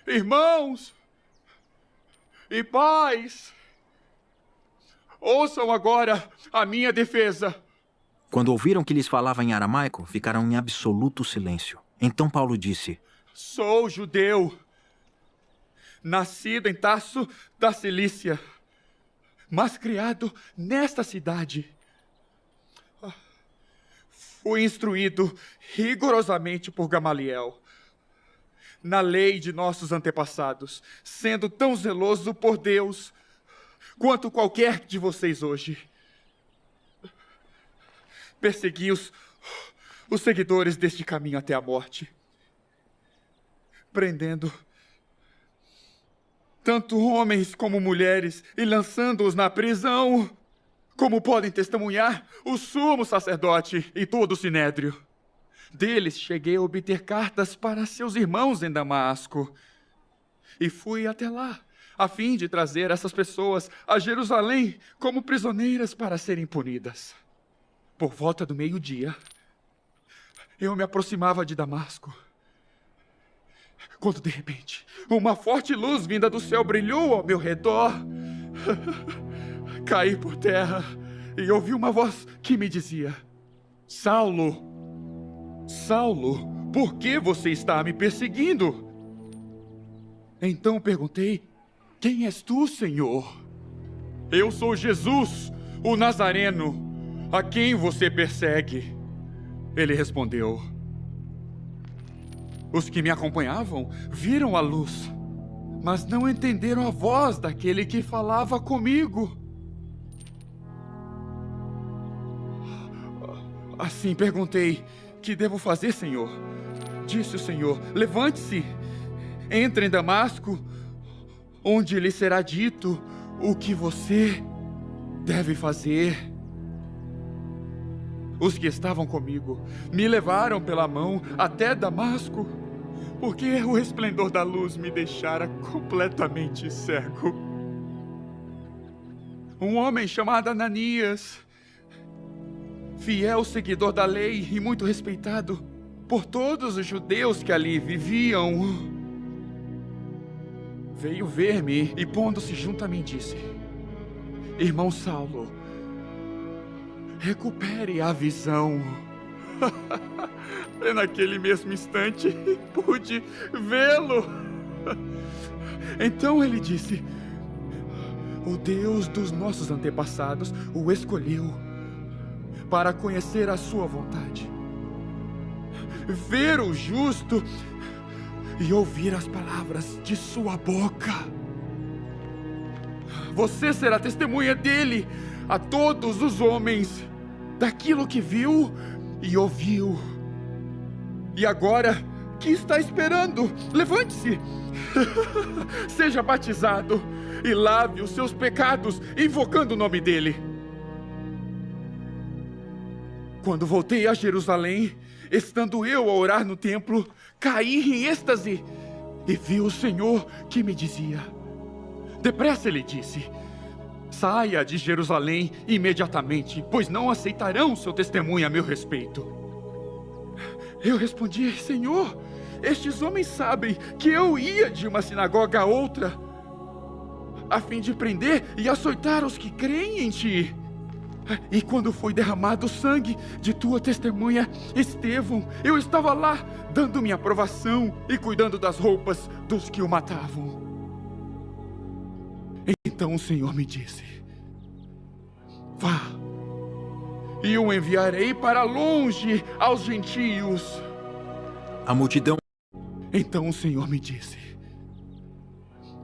Irmãos e pais, ouçam agora a minha defesa. Quando ouviram que lhes falava em aramaico, ficaram em absoluto silêncio. Então Paulo disse: Sou judeu, nascido em Tarso da Cilícia, mas criado nesta cidade. Fui instruído rigorosamente por Gamaliel na lei de nossos antepassados, sendo tão zeloso por Deus quanto qualquer de vocês hoje. Persegui os seguidores deste caminho até a morte, prendendo tanto homens como mulheres e lançando-os na prisão, como podem testemunhar o sumo sacerdote e todo o sinédrio. Deles cheguei a obter cartas para seus irmãos em Damasco. E fui até lá, a fim de trazer essas pessoas a Jerusalém como prisioneiras para serem punidas. Por volta do meio-dia, eu me aproximava de Damasco, quando de repente, uma forte luz vinda do céu brilhou ao meu redor. Caí por terra e ouvi uma voz que me dizia: Saulo, Saulo, por que você está me perseguindo? Então perguntei: Quem és tu, Senhor? Eu sou Jesus, o Nazareno, a quem você persegue. Ele respondeu: Os que me acompanhavam viram a luz, mas não entenderam a voz daquele que falava comigo. Assim perguntei: Que devo fazer, Senhor? Disse o Senhor: Levante-se, entre em Damasco, onde lhe será dito o que você deve fazer. Os que estavam comigo me levaram pela mão até Damasco, porque o resplendor da luz me deixara completamente cego. Um homem chamado Ananias, fiel seguidor da lei e muito respeitado por todos os judeus que ali viviam, veio ver-me e, pondo-se junto a mim, disse: Irmão Saulo, recupere a visão. E naquele mesmo instante pude vê-lo. Então ele disse: O Deus dos nossos antepassados o escolheu para conhecer a sua vontade, ver o justo e ouvir as palavras de sua boca. Você será testemunha dele a todos os homens daquilo que viu e ouviu. E agora, que está esperando? Levante-se, seja batizado e lave os seus pecados, invocando o nome dele. Quando voltei a Jerusalém, estando eu a orar no templo, caí em êxtase e vi o Senhor que me dizia: Depressa, ele disse, saia de Jerusalém imediatamente, pois não aceitarão seu testemunho a meu respeito. Eu respondi: Senhor, estes homens sabem que eu ia de uma sinagoga a outra, a fim de prender e açoitar os que creem em ti. E quando foi derramado o sangue de tua testemunha, Estevão, eu estava lá, dando minha aprovação e cuidando das roupas dos que o matavam. Então o Senhor me disse: Vá, e o enviarei para longe aos gentios. A multidão... Então o Senhor me disse: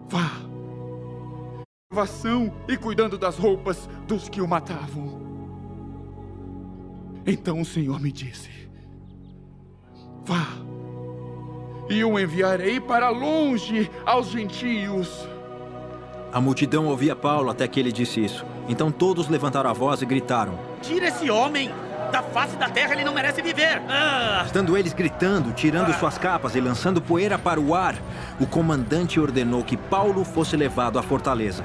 Vá, e cuidando das roupas dos que o matavam. Então o Senhor me disse: Vá, e o enviarei para longe aos gentios. A multidão ouvia Paulo até que ele disse isso. Então todos levantaram a voz e gritaram: Tira esse homem! Da face da terra ele não merece viver! Estando eles gritando, tirando suas capas e lançando poeira para o ar, o comandante ordenou que Paulo fosse levado à fortaleza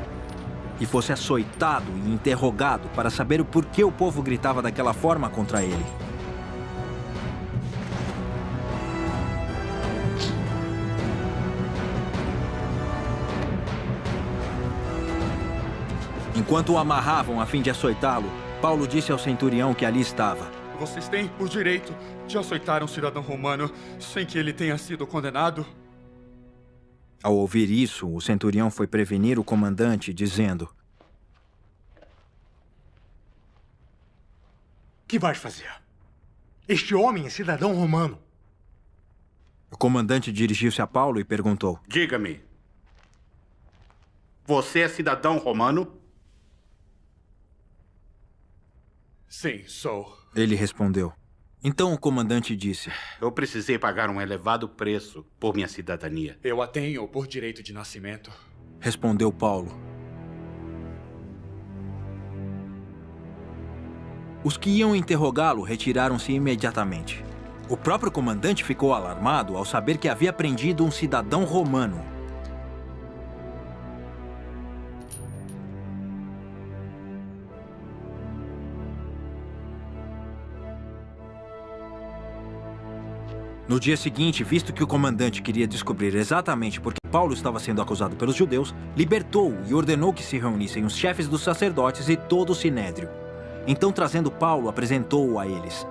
e fosse açoitado e interrogado para saber o porquê o povo gritava daquela forma contra ele. Enquanto o amarravam a fim de açoitá-lo, Paulo disse ao centurião que ali estava: Vocês têm o direito de açoitar um cidadão romano sem que ele tenha sido condenado? Ao ouvir isso, o centurião foi prevenir o comandante, dizendo: Que vais fazer? Este homem é cidadão romano. O comandante dirigiu-se a Paulo e perguntou: Diga-me, você é cidadão romano? Sim, sou. Ele respondeu. Então o comandante disse: Eu precisei pagar um elevado preço por minha cidadania. Eu a tenho por direito de nascimento. Respondeu Paulo. Os que iam interrogá-lo retiraram-se imediatamente. O próprio comandante ficou alarmado ao saber que havia prendido um cidadão romano. No dia seguinte, visto que o comandante queria descobrir exatamente por que Paulo estava sendo acusado pelos judeus, libertou-o e ordenou que se reunissem os chefes dos sacerdotes e todo o sinédrio. Então, trazendo Paulo, apresentou-o a eles.